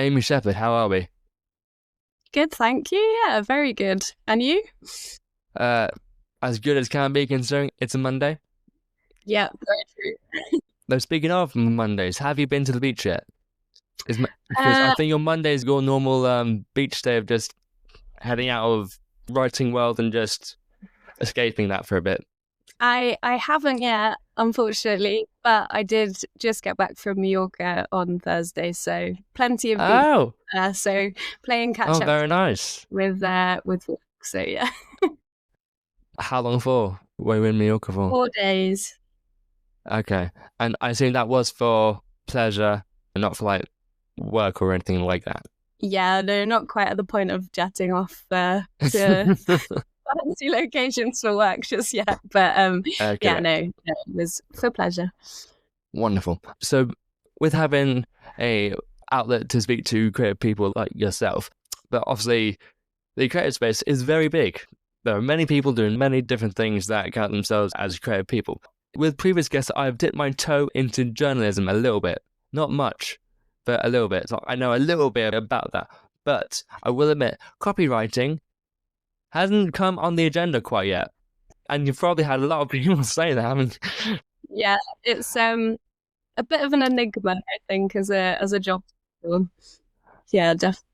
Amy Shepherd, how are we? Good, thank you. Yeah, very good. And you? Uh, as good as can be considering it's a Monday. Yeah, very true. Though speaking of Mondays, have you been to the beach yet? Because I think your Monday is your normal beach day of just heading out of writing world and just escaping that for a bit. I haven't yet, unfortunately, but I did just get back from Mallorca on Thursday, so plenty of beach. Oh, So playing catch up very nice. with work. So yeah, How long for? Were you in Mallorca for? 4 days. Okay, and I assume that was for pleasure and not for like work or anything like that. Yeah, no, not quite at the point of jetting off to fancy locations for work just yet. But Okay. yeah, no, it was for pleasure. Wonderful. So with having a outlet to speak to creative people like yourself, but obviously the creative space is very big. There are many people doing many different things that count themselves as creative people. With previous guests, I've dipped my toe into journalism a little bit. Not much, but a little bit. So I know a little bit about that. But I will admit, copywriting hasn't come on the agenda quite yet. And you've probably had a lot of people say that, haven't you? Yeah, it's a bit of an enigma, I think, as a job. Yeah, definitely.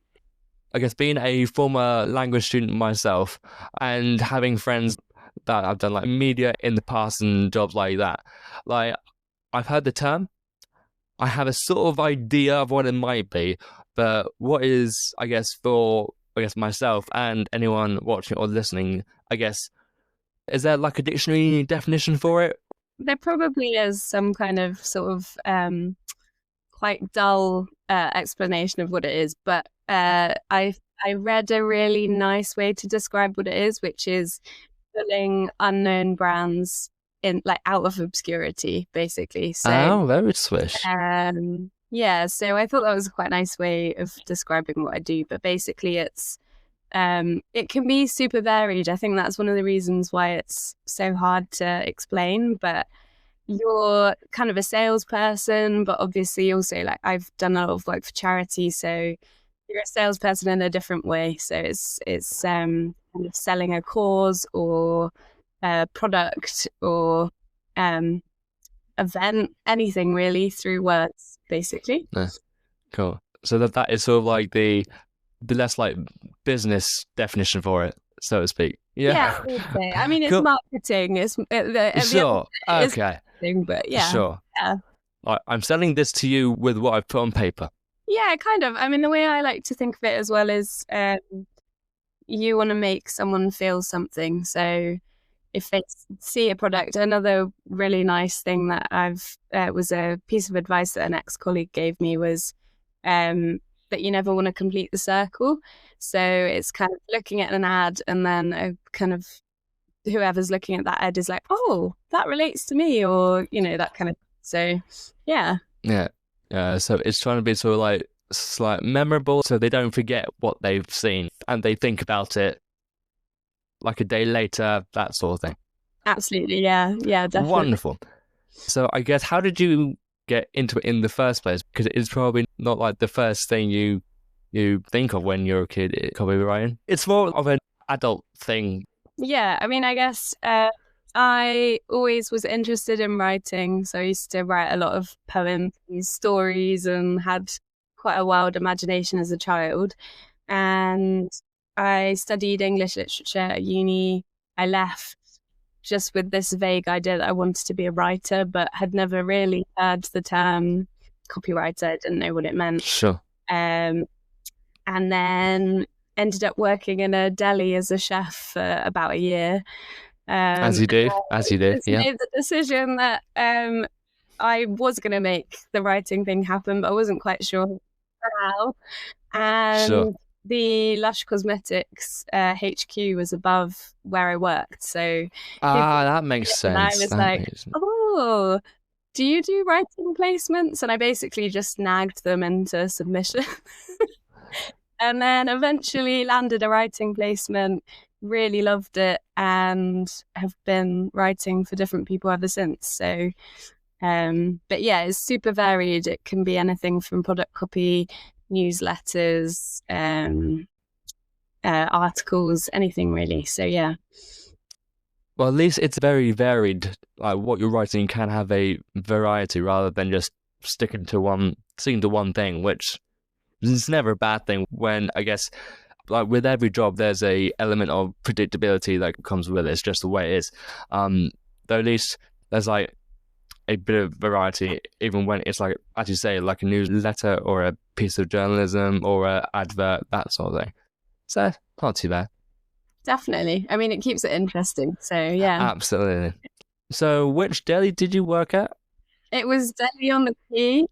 I guess being a former language student myself and having friends that I've done like media in the past and jobs like that, like I've heard the term. I have a sort of idea of what it might be, but what is, I guess, for myself and anyone watching or listening, I guess, is there like a dictionary definition for it? There probably is some kind of sort of quite dull explanation of what it is, but I read a really nice way to describe what it is, which is pulling unknown brands in like out of obscurity, basically. So very swish. yeah, so I thought that was a quite nice way of describing what I do, but basically it's it can be super varied. I think that's one of the reasons why it's so hard to explain, but you're kind of a salesperson, but obviously also like I've done a lot of work for charity, so you're a salesperson in a different way. So it's kind of selling a cause or a product or event, anything really through words, basically. Nice. Cool. So that is sort of like the less like business definition for it, so to speak. Yeah, I would say. I mean, it's Cool. marketing. It's Sure. Okay. but yeah. Sure. Yeah. I'm selling this to you with what I've put on paper. Yeah, kind of. I mean, the way I like to think of it as well is you want to make someone feel something. So if they see a product, another really nice thing that I've was a piece of advice that an ex-colleague gave me was that you never want to complete the circle. So it's kind of looking at an ad and then kind of whoever's looking at that ad is like, oh, that relates to me, or, you know, that kind of. So, yeah. Yeah. So it's trying to be sort of like memorable so they don't forget what they've seen and they think about it like a day later, that sort of thing. Absolutely. Yeah. Yeah, definitely. Wonderful. So I guess, how did you get into it in the first place? Because it's probably not like the first thing you think of when you're a kid, copywriting. It's more of an adult thing. Yeah. I mean, I guess I always was interested in writing. So I used to write a lot of poems and stories and had quite a wild imagination as a child. And I studied English literature at uni. I left just with this vague idea that I wanted to be a writer, but had never really heard the term copywriter. I didn't know what it meant. Sure. And then ended up working in a deli as a chef for about a year. As you do. Yeah. Made the decision that I was going to make the writing thing happen, but I wasn't quite sure how. And Sure. the Lush Cosmetics HQ was above where I worked, so that makes sense. and I was like, oh, do you do writing placements? And I basically just nagged them into submission. And then eventually landed a writing placement, really loved it, and have been writing for different people ever since. So, but yeah, it's super varied. It can be anything from product copy newsletters, articles, anything really. So yeah. Well, at least it's very varied. Like what you're writing can have a variety rather than just sticking to one thing, which is never a bad thing. When I guess, like with every job, there's a element of predictability that comes with it. It's just the way it is. Though at least there's like a bit of variety, even when it's like, as you say, like a newsletter or a piece of journalism or an advert, that sort of thing. So not too bad. Definitely. I mean, it keeps it interesting. So yeah. Absolutely. So which deli did you work at? It was Deli on the Quay.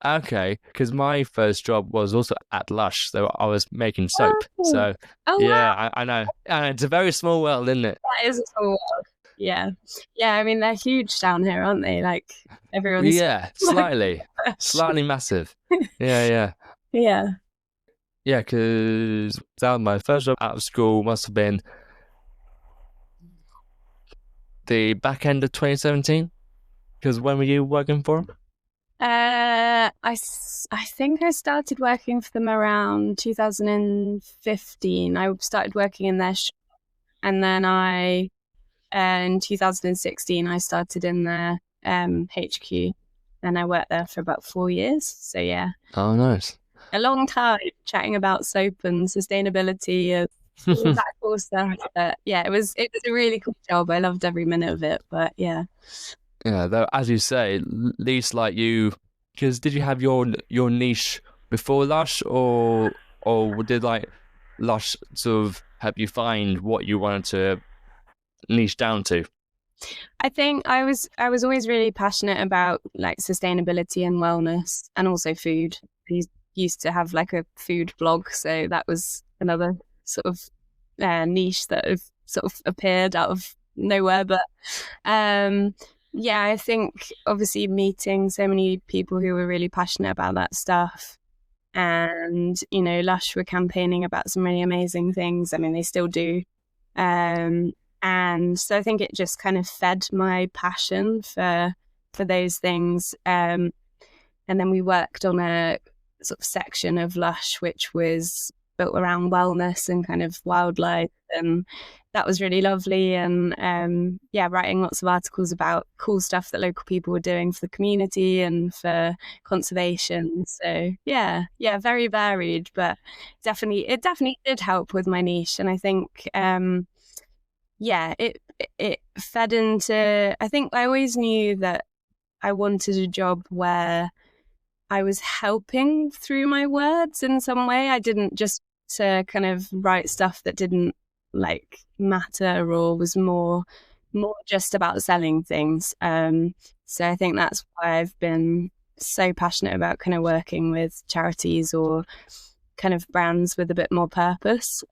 Okay, because my first job was also at Lush, so I was making soap. Oh, So yeah, wow. I know. And it's a very small world, isn't it? That is a small world. Yeah. Yeah, I mean, they're huge down here, aren't they? Like, everyone's Yeah, slightly massive. Yeah. Yeah. Yeah, because that was my first job out of school, must have been the back end of 2017. Because when were you working for them? I think I started working for them around 2015. I started working in their shop, and then in 2016, I started in their HQ, and I worked there for about 4 years. So yeah. Oh, nice. A long time chatting about soap and sustainability and all that cool stuff. But yeah, it was a really cool job. I loved every minute of it. But yeah. Yeah, though, as you say, at least like you, because did you have your niche before Lush, or did like Lush sort of help you find what you wanted to niche down to? I think I was always really passionate about like sustainability and wellness, and also food. I used to have like a food blog, so that was another sort of niche that have sort of appeared out of nowhere. But yeah, I think obviously meeting so many people who were really passionate about that stuff, and Lush were campaigning about some really amazing things. I mean, they still do. And so I think it just kind of fed my passion for those things. And then we worked on a sort of section of Lush which was built around wellness and kind of wildlife, and that was really lovely. And yeah, writing lots of articles about cool stuff that local people were doing for the community and for conservation. So yeah, very varied, but it definitely did help with my niche. And I think yeah, it fed into, I think I always knew that I wanted a job where I was helping through my words in some way. I didn't just to kind of write stuff that didn't like matter or was more just about selling things. So I think that's why I've been so passionate about kind of working with charities or kind of brands with a bit more purpose,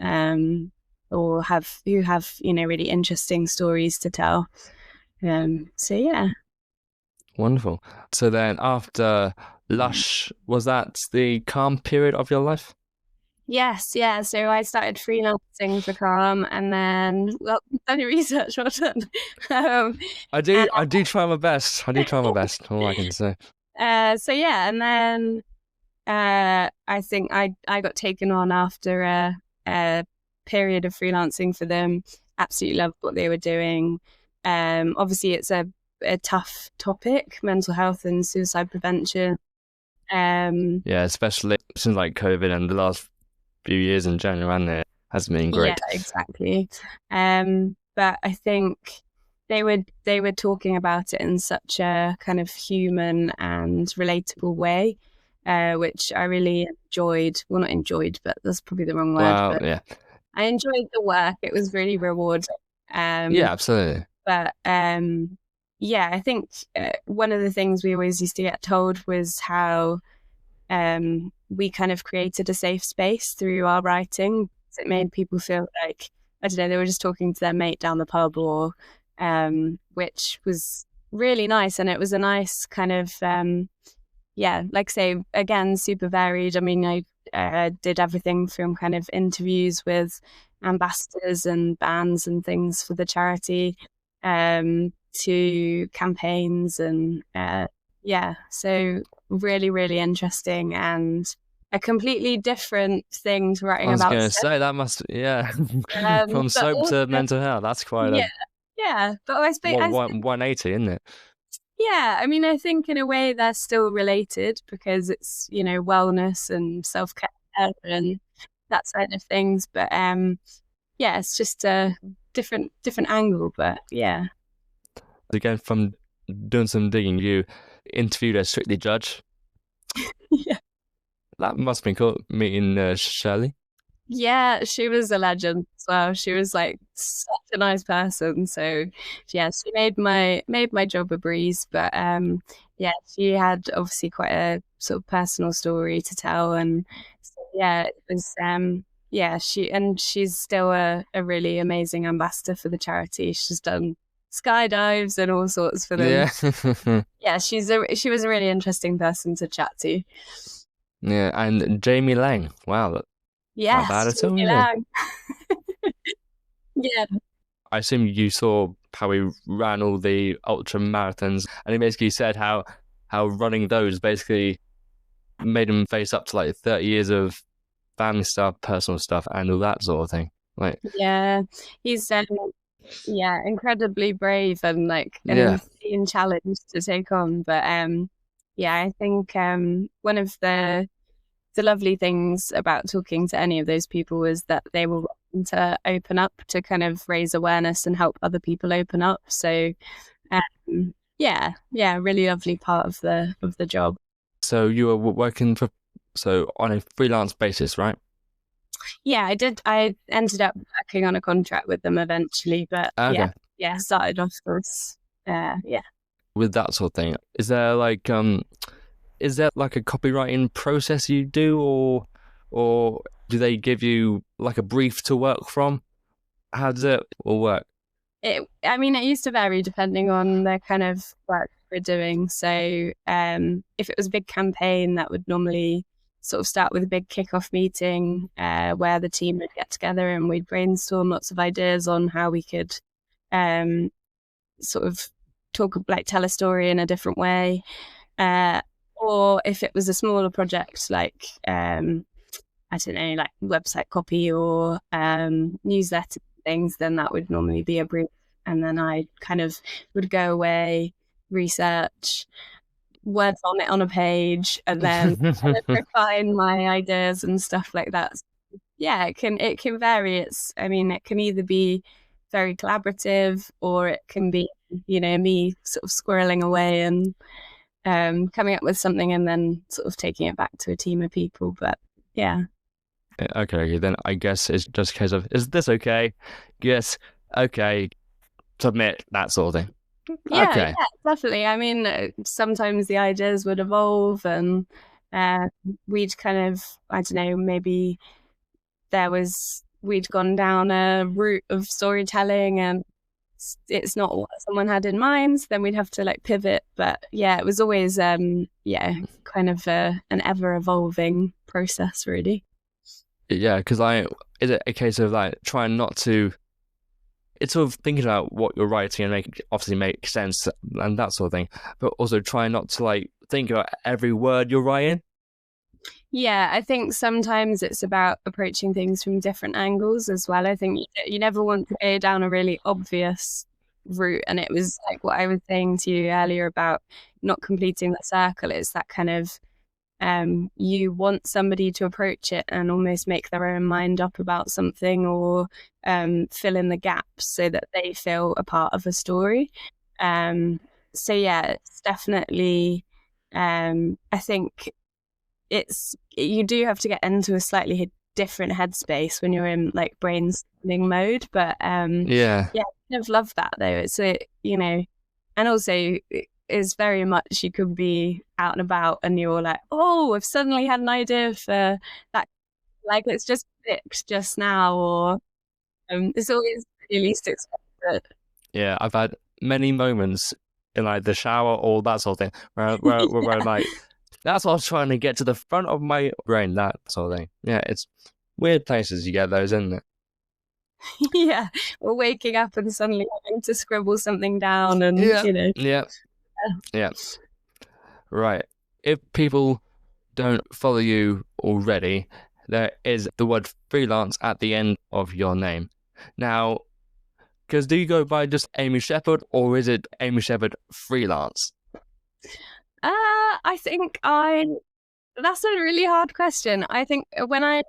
or who have really interesting stories to tell. So yeah. Wonderful. So then after Lush, was that the calm period of your life? Yes, yeah. So I started freelancing for Calm, and then done your research, well done. I do try my best. All I can say. So yeah, and then I think I got taken on after a period of freelancing for them. Absolutely loved what they were doing. Obviously, it's a tough topic, mental health and suicide prevention. Yeah, especially since like COVID and the last few years in general, and it hasn't been great. Yeah, exactly. But I think they were talking about it in such a kind of human and relatable way, which I really enjoyed. Well, not enjoyed, but that's probably the wrong word. Well, but yeah. I enjoyed the work. It was really rewarding. Yeah, absolutely. But yeah, I think one of the things we always used to get told was how we kind of created a safe space through our writing. It made people feel like, I don't know, they were just talking to their mate down the pub, or which was really nice. And it was a nice kind of, yeah, like I say, again, super varied. I mean, I did everything from kind of interviews with ambassadors and bands and things for the charity, to campaigns, and yeah, so really, really interesting. And a completely different thing to writing I was about going to soap. say that must, yeah, from But soap also, to mental health. That's quite yeah, a yeah. But I suppose, 180, isn't it? yeah, I mean, I think in a way they're still related because it's, wellness and self-care and that side of things. But yeah, it's just a different angle. But yeah. Again, from doing some digging, you interviewed a Strictly Judge. Yeah. That must have been cool meeting Shirley. Yeah, she was a legend as well. She was like such a nice person. So yeah, she made my job a breeze. But yeah, she had obviously quite a sort of personal story to tell. And so, yeah, it was yeah, she's still a really amazing ambassador for the charity. She's done skydives and all sorts for them. Yeah. Yeah, she was a really interesting person to chat to. Yeah, and Jamie Lang. Wow, not bad Yes, at all, Jamie is it? Lang. Yeah. I assume you saw how he ran all the ultra marathons, and he basically said how running those basically made him face up to like 30 years of family stuff, personal stuff, and all that sort of thing. Like, Yeah, he's yeah, incredibly brave and like an yeah, insane challenge to take on. But yeah, I think one of the lovely things about talking to any of those people was that they were willing to open up to kind of raise awareness and help other people open up. So yeah, really lovely part of the job. so you were working on a freelance basis, right? Yeah, I did. I ended up working on a contract with them eventually, but Okay. yeah, started off as yeah. With that sort of thing, is there like a copywriting process you do, or do they give you like a brief to work from? How does it all work? I mean, it used to vary depending on the kind of work we're doing. So if it was a big campaign, that would normally sort of start with a big kickoff meeting where the team would get together and we'd brainstorm lots of ideas on how we could sort of tell a story in a different way. Or if it was a smaller project like I don't know, like website copy or newsletter things, then that would normally be a brief. And then I kind of would go away, research, word vomit on a page, and then kind of refine my ideas and stuff like that. Yeah, it can vary. I mean, it can either be very collaborative or it can be, me sort of squirreling away and coming up with something and then sort of taking it back to a team of people. But yeah. Okay, then I guess it's just a case of, is this okay? Yes, okay, submit, that sort of thing. Yeah, Okay. yeah, definitely. I mean, sometimes the ideas would evolve and we'd kind of, I don't know, maybe we'd gone down a route of storytelling and it's not what someone had in mind, then we'd have to like pivot. But yeah, it was always, kind of an ever evolving process, really. Yeah, because is it a case of like trying not to, it's sort of thinking about what you're writing and obviously make sense and that sort of thing, but also try not to like think about every word you're writing. Yeah, I think sometimes it's about approaching things from different angles as well. I think you never want to go down a really obvious route. And it was like what I was saying to you earlier about not completing the circle. It's that kind of you want somebody to approach it and almost make their own mind up about something or fill in the gaps so that they feel a part of a story. So yeah, it's definitely, I think you do have to get into a slightly different headspace when you're in like brainstorming mode. But Yeah, I kind of love that though. It's and also is very much you could be out and about and you're like, oh, I've suddenly had an idea for that. Like it's just picked just now, or it's always the least expected. yeah, I've had many moments in like the shower or that sort of thing where I'm like, that's what I was trying to get to the front of my brain, that sort of thing. Yeah, it's weird places you get those, isn't it? Yeah, or waking up and suddenly having to scribble something down and Yeah. Right. If people don't follow you already, there is the word freelance at the end of your name. Now, because do you go by just Amy Shepherd, or is it Amy Shepherd Freelance? I think that's a really hard question. I think when I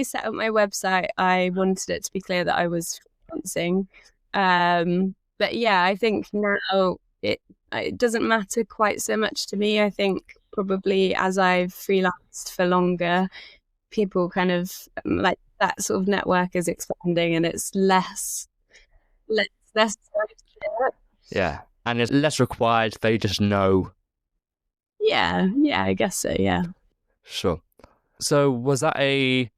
set up my website, I wanted it to be clear that I was freelancing. But yeah, I think now it doesn't matter quite so much to me. I think probably as I've freelanced for longer, people kind of like that sort of network is expanding, and it's less. Yeah, and it's less required. They just know. Yeah, I guess so. Yeah. Sure. So was that a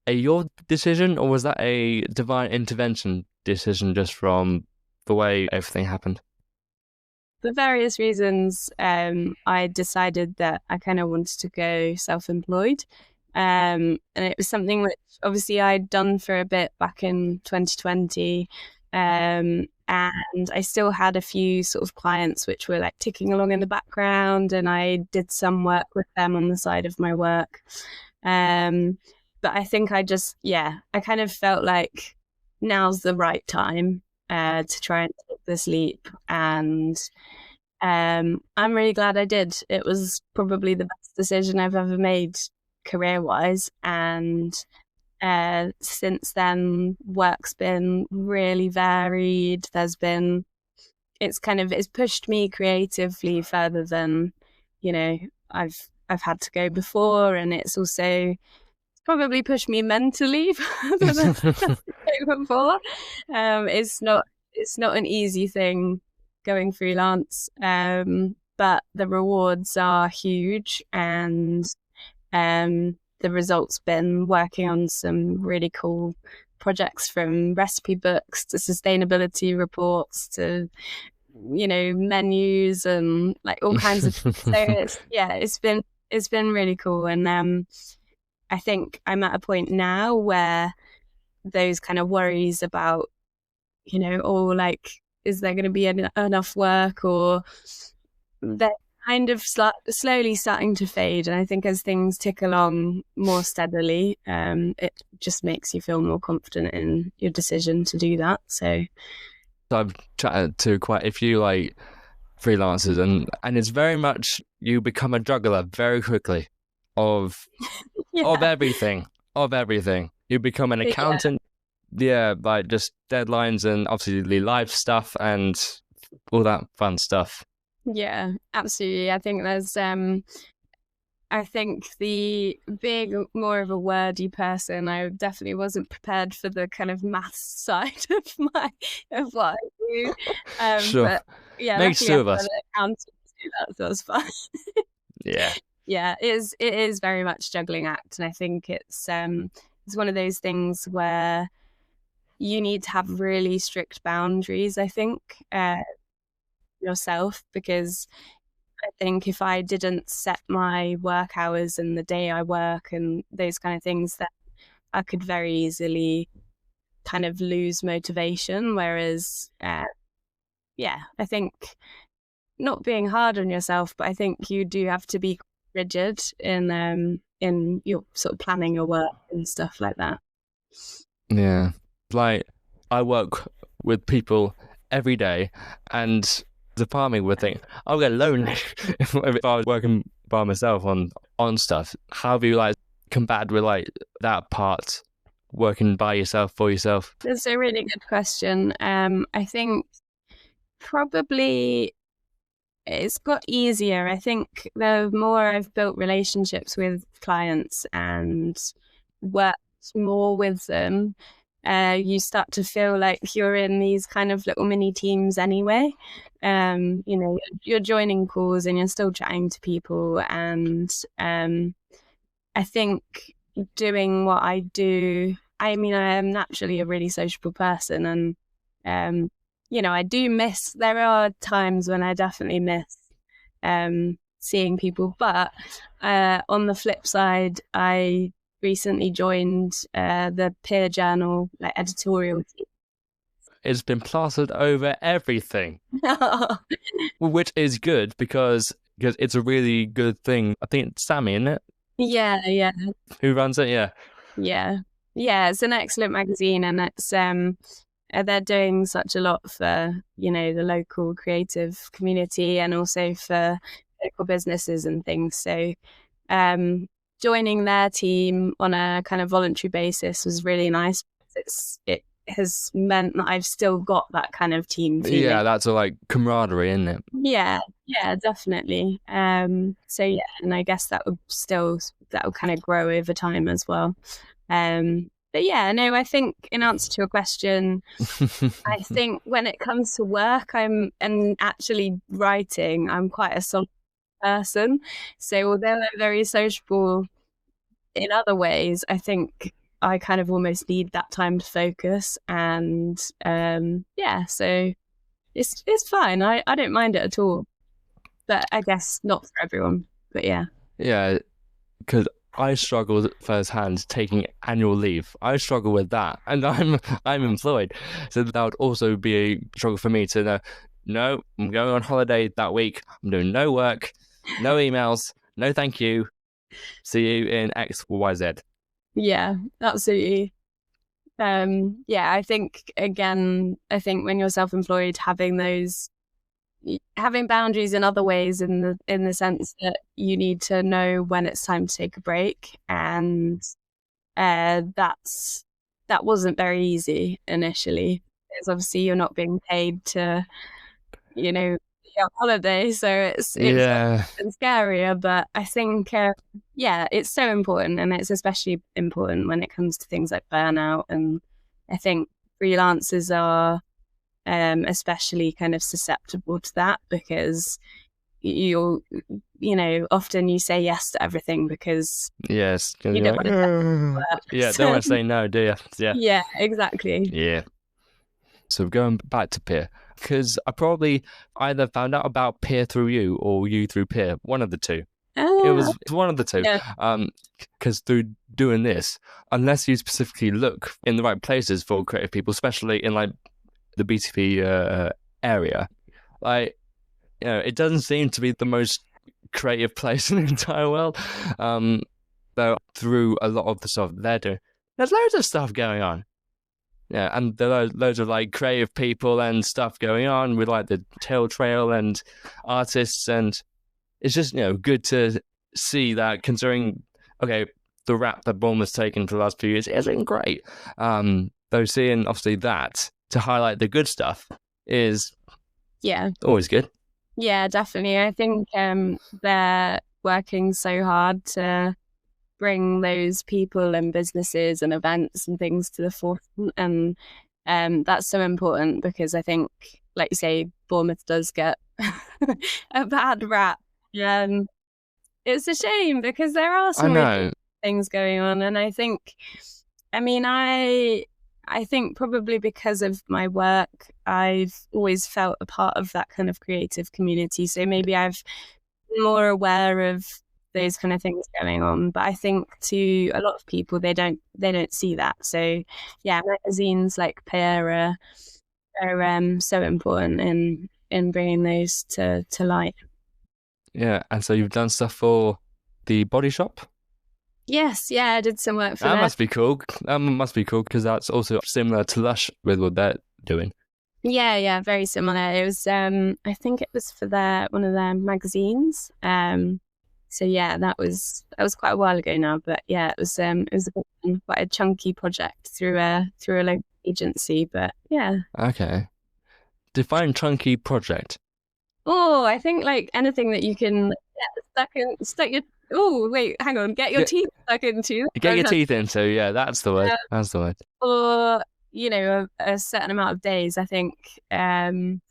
your decision, or was that a divine intervention decision just from the way everything happened? For various reasons, I decided that I kind of wanted to go self-employed. And it was something which obviously I'd done for a bit back in 2020. And I still had a few sort of clients which were like ticking along in the background, and I did some work with them on the side of my work. But I think I kind of felt like now's the right time to try and take this leap. And I'm really glad I did. It was probably the best decision I've ever made career-wise. And since then, work's been really varied. It's pushed me creatively further than, I've had to go before, and it's also probably pushed me mentally further than before. It's not an easy thing going freelance, but the rewards are huge, and the results been working on some really cool projects, from recipe books to sustainability reports to menus and like all kinds of so it's been really cool. And I think I'm at a point now where those kind of worries about is there going to be enough work, or they're kind of slowly starting to fade. And I think as things tick along more steadily, it just makes you feel more confident in your decision to do that. So I've chatted to quite a few like freelancers, and it's very much you become a juggler very quickly of everything. You become an accountant, like just deadlines and obviously live stuff and all that fun stuff. Yeah, absolutely. I think there's being more of a wordy person, I definitely wasn't prepared for the kind of maths side of what I do. Sure. But yeah, makes two of us. Accountant to do that, so it's fun. Yeah, it is very much juggling act, and I think it's one of those things where you need to have really strict boundaries, I think, yourself, because I think if I didn't set my work hours and the day I work and those kind of things, that I could very easily kind of lose motivation. Whereas, I think not being hard on yourself, but I think you do have to be rigid in your sort of planning your work and stuff like that. Yeah, like I work with people every day, and the part of me would think I'll get lonely if I was working by myself on stuff. How have you like combat with like that part, working by yourself for yourself? That's a really good question. I think probably it's got easier. I think the more I've built relationships with clients and worked more with them, you start to feel like you're in these kind of little mini teams anyway. You're joining calls and you're still chatting to people. And I think doing what I do, I mean, I am naturally a really sociable person, and I do miss, there are times when I definitely miss seeing people. But on the flip side, I recently joined the peer journal editorial team. It's been plastered over everything, which is good because because it's a really good thing. I think it's Sammy, isn't it? Yeah. Who runs it? Yeah. Yeah. It's an excellent magazine, and it's they're doing such a lot for, you know, the local creative community and also for local businesses and things. So joining their team on a kind of voluntary basis was really nice. It has meant that I've still got that kind of team feeling. Yeah, that's a like camaraderie, isn't it? Yeah, definitely. So yeah, and I guess that will kind of grow over time as well. But yeah, no, I think in answer to your question, I think when it comes to work, and actually writing, I'm quite a solid person. So although I'm very sociable in other ways, I think I kind of almost need that time to focus. And yeah, so it's fine. I don't mind it at all. But I guess not for everyone. But yeah. Yeah, because I struggle firsthand taking annual leave. I struggle with that, and I'm employed, so that would also be a struggle for me to know. No, I'm going on holiday that week. I'm doing no work, no emails, no thank you. See you in X, Y, Z. Yeah, absolutely. Yeah, I think when you're self-employed, having boundaries in other ways, in the sense that you need to know when it's time to take a break, and that wasn't very easy initially. It's obviously you're not being paid to, you know, be on holiday, so it's scarier. But I think yeah, it's so important, and it's especially important when it comes to things like burnout. And I think freelancers are especially kind of susceptible to that, because you know, often you say yes to everything because you don't want to don't want to say no, do you? Yeah, exactly. Yeah. So going back to Peer, because I probably either found out about Peer through you or you through Peer, one of the two. It was one of the two. Because through doing this, unless you specifically look in the right places for creative people, especially in like the BTP area, like, you know, it doesn't seem to be the most creative place in the entire world. Though through a lot of the stuff they're doing, there's loads of stuff going on. Yeah, and there are loads of like creative people and stuff going on with like the tail trail and artists, and it's just, you know, good to see that, considering, okay, the rap that Bournemouth's taken for the last few years isn't great. Though seeing obviously that to highlight the good stuff is always good. Yeah, definitely. I think they're working so hard to bring those people and businesses and events and things to the forefront, and that's so important, because I think, like you say, Bournemouth does get a bad rap. It's a shame, because there are some really things going on, and I think, I think probably because of my work, I've always felt a part of that kind of creative community. So maybe I've been more aware of those kind of things going on. But I think to a lot of people, they don't see that. So yeah, magazines like Peer are so important in bringing those to light. Yeah, and so you've done stuff for the Body Shop? Yes, yeah, I did some work for that. That must be cool. That must be cool, because that's also similar to Lush with what they're doing. Yeah, very similar. It was, I think it was for one of their magazines. So yeah, that was quite a while ago now. But yeah, it was quite a chunky project through a local agency. But yeah. Okay. Define chunky project. Oh, I think like anything that you can stuck your. Oh, wait, hang on. Get your teeth stuck into. Get your teeth into, yeah, that's the word. That's the word. Or, you know, a certain amount of days. I think one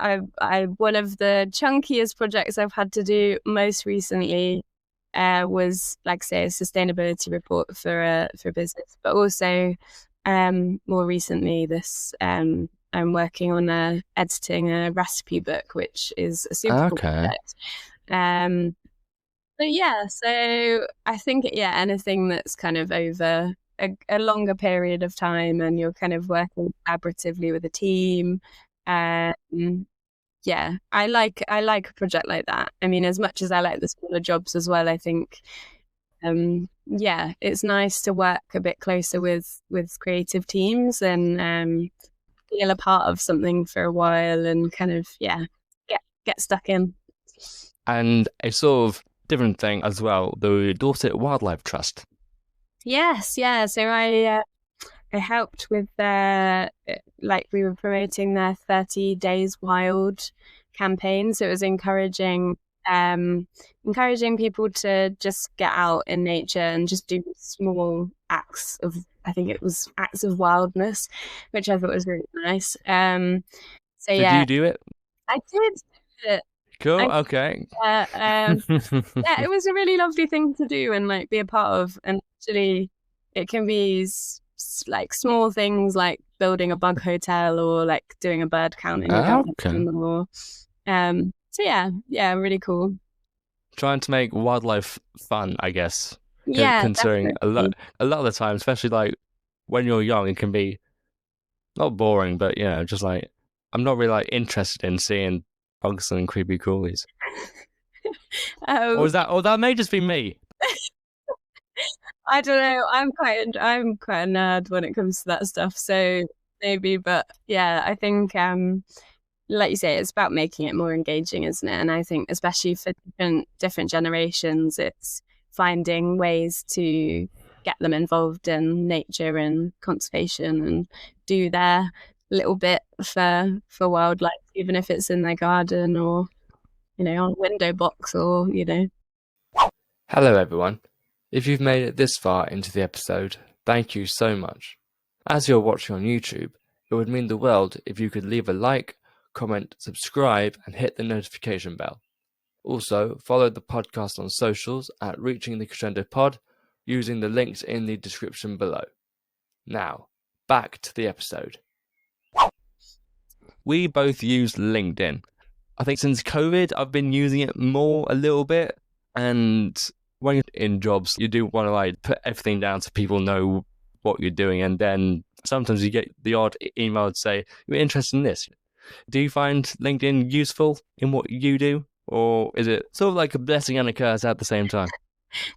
of the chunkiest projects I've had to do most recently was, like say, a sustainability report for a business, but also more recently I'm working on editing a recipe book, which is a super cool project. But yeah, so I think, anything that's kind of over a longer period of time, and you're kind of working collaboratively with a team. yeah, I like a project like that. I mean, as much as I like the smaller jobs as well, I think yeah, it's nice to work a bit closer with creative teams and feel a part of something for a while and kind of get stuck in. And a sort of different thing as well, the Dorset Wildlife Trust. Yes, yeah. So I helped with their, like, we were promoting their 30 Days Wild campaign. So it was encouraging people to just get out in nature and just do small acts of, I think it was acts of wildness, which I thought was really nice. So Did yeah, you do it? I did it. Cool. Okay. Yeah, it was a really lovely thing to do and like be a part of. And actually, it can be like small things like building a bug hotel or like doing a bird count in your garden. Or so yeah, really cool. Trying to make wildlife fun, I guess. Yeah, considering definitely. a lot of the time, especially like when you're young, it can be not boring, but just like I'm not really like interested in seeing bugs and creepy crawlies. Or that may just be me. I don't know. I'm quite a nerd when it comes to that stuff. So maybe, but yeah, I think like you say, it's about making it more engaging, isn't it? And I think especially for different generations, it's finding ways to get them involved in nature and conservation and do their little bit for wildlife, even if it's in their garden or on a window box or Hello everyone. If you've made it this far into the episode, thank you so much. As you're watching on YouTube, it would mean the world if you could leave a like, comment, subscribe, and hit the notification bell. Also, follow the podcast on socials at Reaching the Crescendo Pod using the links in the description below. Now, back to the episode. We both use LinkedIn. I think since COVID, I've been using it more a little bit. And when you're in jobs, you do want to like put everything down so people know what you're doing. And then sometimes you get the odd email to say, you're interested in this. Do you find LinkedIn useful in what you do? Or is it sort of like a blessing and a curse at the same time?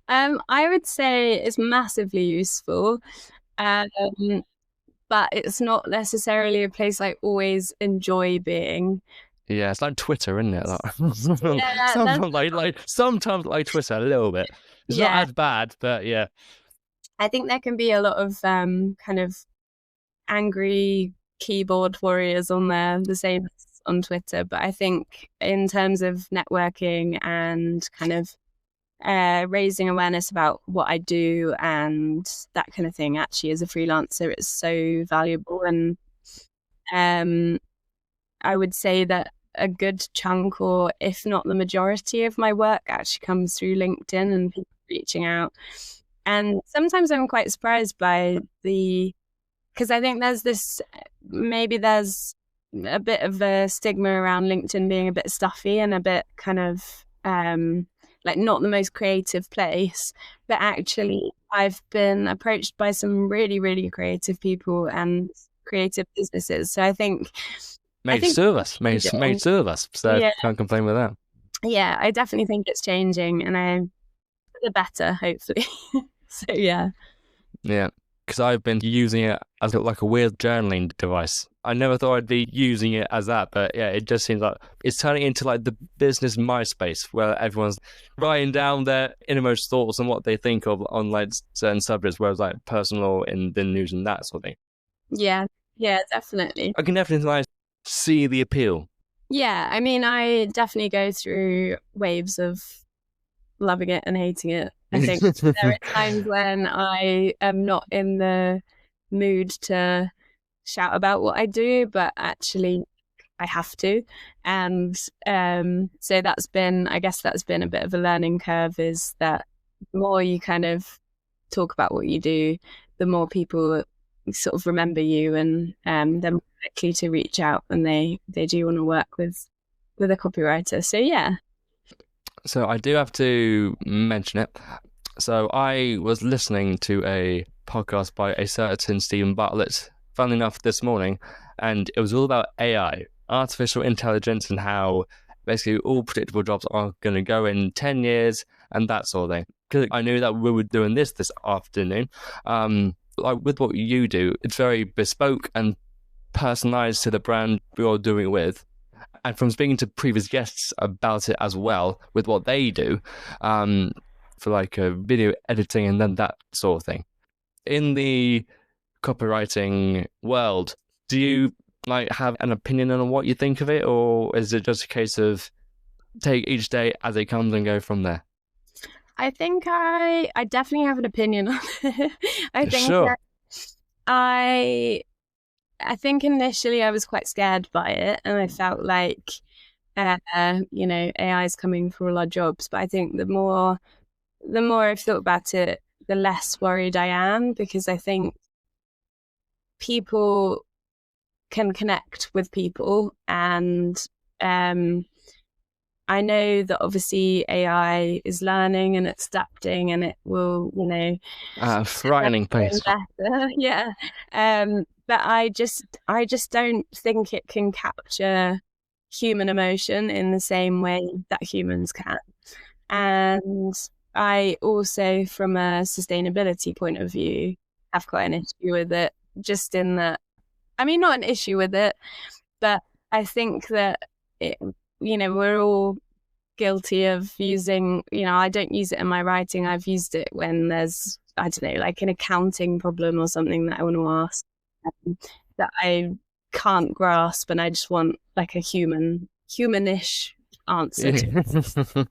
I would say it's massively useful. But it's not necessarily a place I always enjoy being. Yeah, it's like Twitter, isn't it? Like, sometimes like Twitter a little bit. It's not as bad, but yeah. I think there can be a lot of kind of angry keyboard warriors on there, the same as on Twitter. But I think in terms of networking and kind of raising awareness about what I do and that kind of thing, actually as a freelancer, it's so valuable. And I would say that a good chunk, or if not the majority of my work, actually comes through LinkedIn and people reaching out. And sometimes I'm quite surprised by because I think there's a bit of a stigma around LinkedIn being a bit stuffy and a bit kind of like not the most creative place. But actually, I've been approached by some really, really creative people and creative businesses. So I think made two of us. So yeah. Can't complain with that. Yeah, I definitely think it's changing, and I'm the better, hopefully. So yeah, because I've been using it as like a weird journaling device. I never thought I'd be using it as that, but yeah, it just seems like it's turning into like the business MySpace, where everyone's writing down their innermost thoughts and what they think of on like certain subjects, whereas like personal in the news and that sort of thing. Yeah, definitely. I can definitely like see the appeal. Yeah, I mean, I definitely go through waves of loving it and hating it. I think there are times when I am not in the mood to shout about what I do, but actually I have to. And so that's been a bit of a learning curve, is that the more you kind of talk about what you do, the more people sort of remember you, and they're more likely to reach out, and they do want to work with a copywriter. So yeah. So I do have to mention it. So I was listening to a podcast by a certain Stephen Bartlett, funnily enough, this morning, and it was all about AI. artificial intelligence and how basically all predictable jobs are going to go in 10 years and that sort of thing. Because I knew that we were doing this afternoon. Like with what you do, it's very bespoke and personalized to the brand you're doing it with. And from speaking to previous guests about it as well, with what they do, for like video editing and then that sort of thing. In the copywriting world, do you like have an opinion on what you think of it, or is it just a case of take each day as it comes and go from there? I think I definitely have an opinion on it. I think Sure. I think initially I was quite scared by it, and I felt like, you know, AI is coming for all our jobs. But I think the more I've thought about it, the less worried I am, because I think people can connect with people, and I know that obviously AI is learning and it's adapting, and it will, you know, Frightening pace. better. Yeah. But I just don't think it can capture human emotion in the same way that humans can. And I also, from a sustainability point of view, have quite an issue with it, just in that, I mean, not an issue with it, but I think that it, you know, we're all guilty of using, you know, I don't use it in my writing. I've used it when there's, I don't know, like an accounting problem or something that I want to ask that I can't grasp, and I just want like a humanish answer to.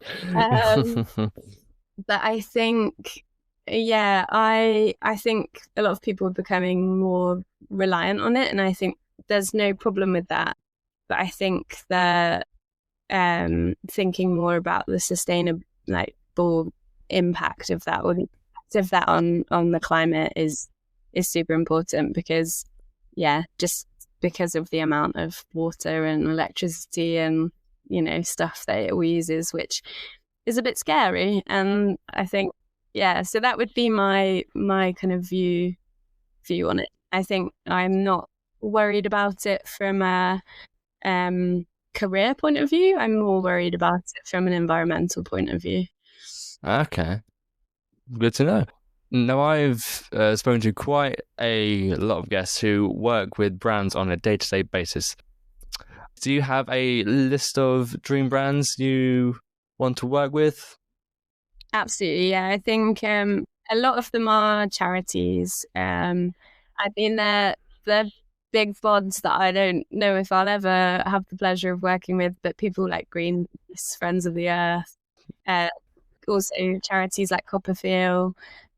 But I think, yeah, I think a lot of people are becoming more reliant on it, and I think there's no problem with that. But I think that thinking more about the sustainable impact of that, or the impact of that on the climate is super important, because just because of the amount of water and electricity and, you know, stuff that it uses, which is a bit scary. And I think, so that would be my kind of view on it. I think I'm not worried about it from a career point of view. I'm more worried about it from an environmental point of view. Okay, good to know. Now, I've spoken to quite a lot of guests who work with brands on a day-to-day basis. Do you have a list of dream brands you want to work with? Absolutely, yeah. I think a lot of them are charities. I mean, they're big bods that I don't know if I'll ever have the pleasure of working with, but people like Greenpeace, Friends of the Earth, also charities like Copperfield,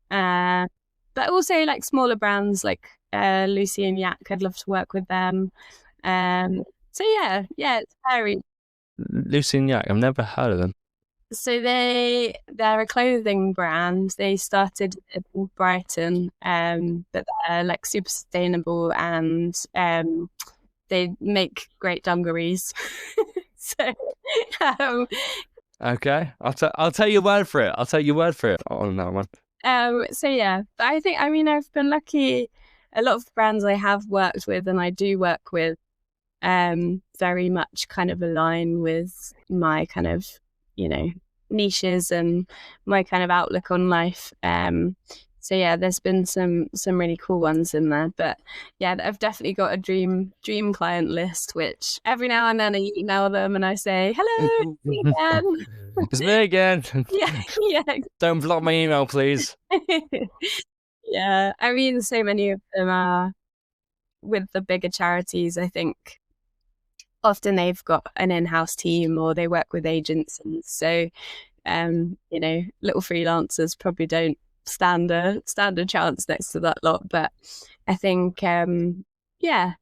but also like smaller brands like Lucy and Yak. I'd love to work with them. So yeah, it's very. Lucy and Yak, I've never heard of them. So they're a clothing brand. They started in Brighton, but they're like super sustainable, and they make great dungarees. So okay, I'll tell you word for it. I'll tell you word for it on that one. So yeah, but I think, I mean, I've been lucky. A lot of the brands I have worked with and I do work with very much kind of align with my kind of, you know, niches and my kind of outlook on life. So yeah, there's been some really cool ones in there. But yeah, I've definitely got a dream client list, which every now and then I email them and I say, hello, it's me again. It's me again. Yeah. Don't block my email, please. Yeah, I mean, so many of them are with the bigger charities. I think often they've got an in-house team or they work with agencies. So, you know, little freelancers probably don't stand a chance next to that lot. But I think, you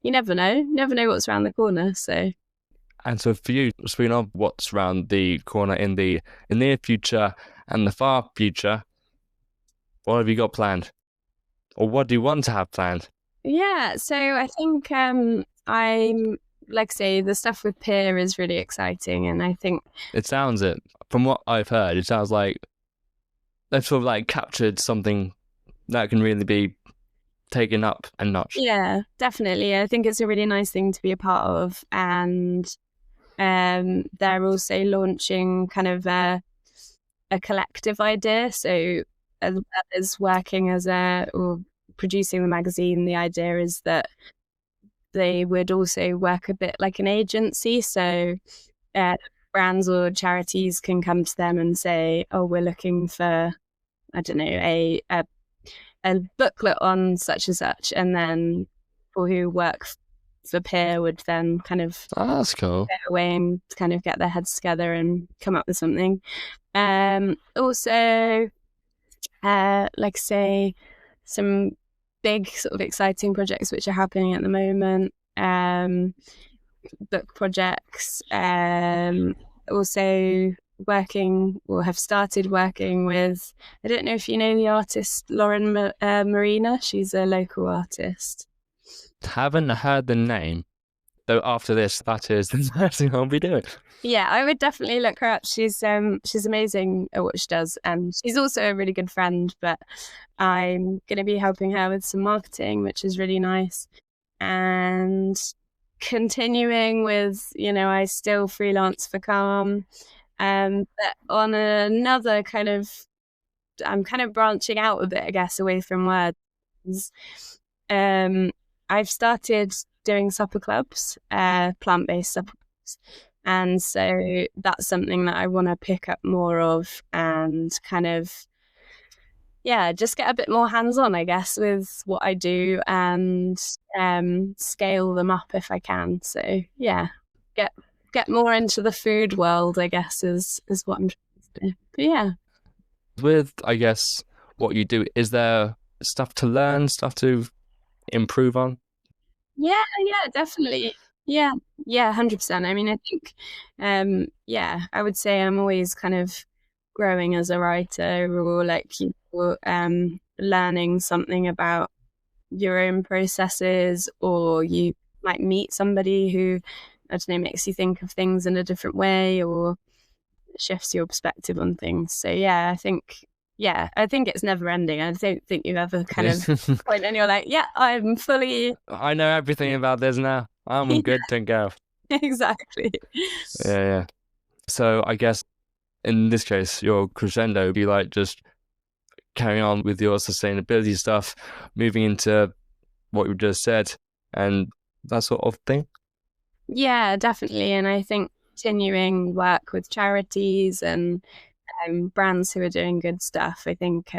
never know what's around the corner. So. And so for you, speaking of what's around the corner in the near future and the far future, what have you got planned? Or what do you want to have planned? Yeah, so I think I'm, like I say, the stuff with Peer is really exciting, and I think it sounds it. From what I've heard, it sounds like they've sort of like captured something that can really be taken up a notch. Yeah, definitely. I think it's a really nice thing to be a part of. And they're also launching kind of a collective idea. So as well as working or producing the magazine, the idea is that they would also work a bit like an agency. So brands or charities can come to them and say, oh, we're looking for, I don't know, a booklet on such and such. And then people who work for Peer would then kind of that's cool. go away and kind of get their heads together and come up with something. Also, like say, some big sort of exciting projects which are happening at the moment. Book projects. Also working or have started working with, I don't know if you know the artist Lauren Marina. She's a local artist. Haven't heard the name, though. After this, that is the first thing I'll be doing. Yeah, I would definitely look her up. She's amazing at what she does, and she's also a really good friend. But I'm going to be helping her with some marketing, which is really nice, and continuing with, I still freelance for Calm, but on another kind of, I'm kind of branching out a bit, I guess, away from words. I've started doing supper clubs, plant-based supper clubs. And so that's something that I want to pick up more of and kind of, just get a bit more hands-on, I guess, with what I do and scale them up if I can. So get more into the food world, I guess, is what I'm trying to do. But yeah. With, I guess, what you do, is there stuff to learn, stuff to improve on? Yeah, definitely. Yeah, 100%. I mean, I think, I would say I'm always kind of growing as a writer, or like learning something about your own processes, or you might meet somebody who, I don't know, makes you think of things in a different way or shifts your perspective on things. So I think it's never ending. I don't think you ever kind of point and you're like, I know everything about this now. I'm good to go. Exactly. Yeah. So I guess in this case, your Crescendo would be like just carrying on with your sustainability stuff, moving into what you just said and that sort of thing. Yeah, definitely. And I think continuing work with charities and brands who are doing good stuff. I think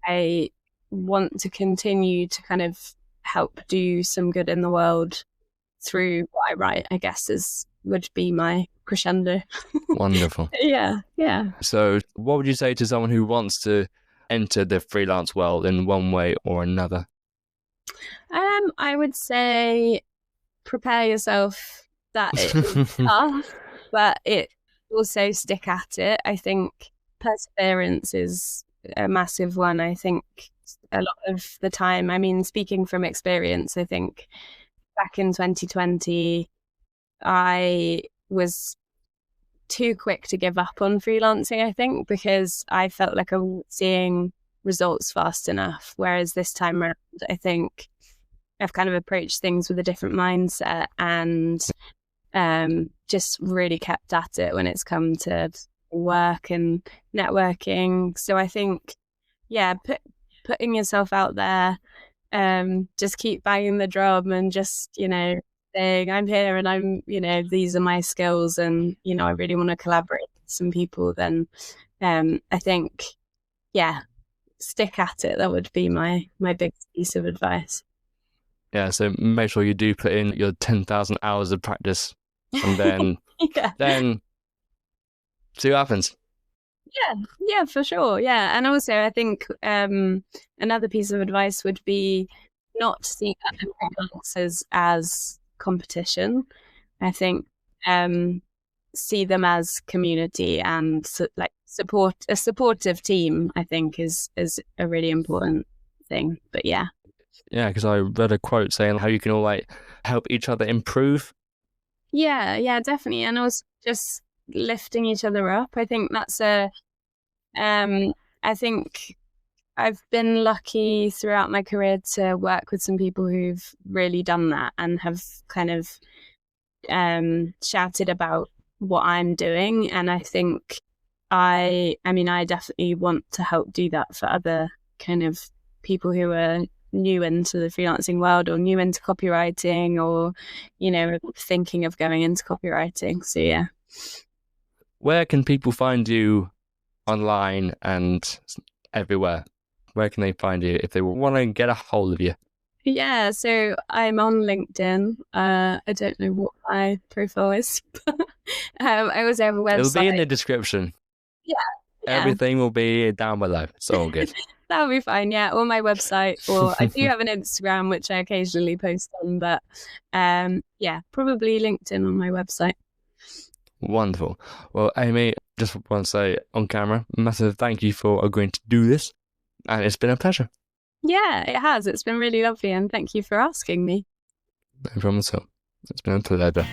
I want to continue to kind of help do some good in the world through what I write, I guess, would be my crescendo. Wonderful. Yeah. So what would you say to someone who wants to enter the freelance world in one way or another? I would say prepare yourself that it's tough, but it also stick at it. I think perseverance is a massive one. I think a lot of the time, I mean, speaking from experience, I think back in 2020, I was too quick to give up on freelancing, I think, because I felt like I wasn't seeing results fast enough. Whereas this time around, I think I've kind of approached things with a different mindset and just really kept at it when it's come to work and networking. So I think, putting yourself out there, just keep banging the drum and just, saying I'm here and I'm, these are my skills and, I really want to collaborate with some people, then I think, stick at it. That would be my biggest piece of advice. Yeah, so make sure you do put in your 10,000 hours of practice and then then see what happens. Yeah, for sure. Yeah. And also I think another piece of advice would be not to see other freelancers as competition. I think see them as community and support, a supportive team, I think is a really important thing. But yeah, because I read a quote saying how you can all help each other improve. Yeah, definitely. And also just lifting each other up. I think that's I think I've been lucky throughout my career to work with some people who've really done that and have kind of shouted about what I'm doing. And I think I definitely want to help do that for other kind of people who are new into the freelancing world or new into copywriting or, thinking of going into copywriting. So yeah. Where can people find you online and everywhere? Where can they find you if they want to get a hold of you? Yeah, so I'm on LinkedIn. I don't know what my profile is, but I also have a website. It'll be in the description. Yeah. Everything will be down below. It's all good. That'll be fine, yeah. Or my website, or I do have an Instagram, which I occasionally post on, but probably LinkedIn on my website. Wonderful. Well, Amy, just want to say on camera, massive thank you for agreeing to do this. And it's been a pleasure. Yeah, it has. It's been really lovely. And thank you for asking me. No problem at all. It's been a pleasure.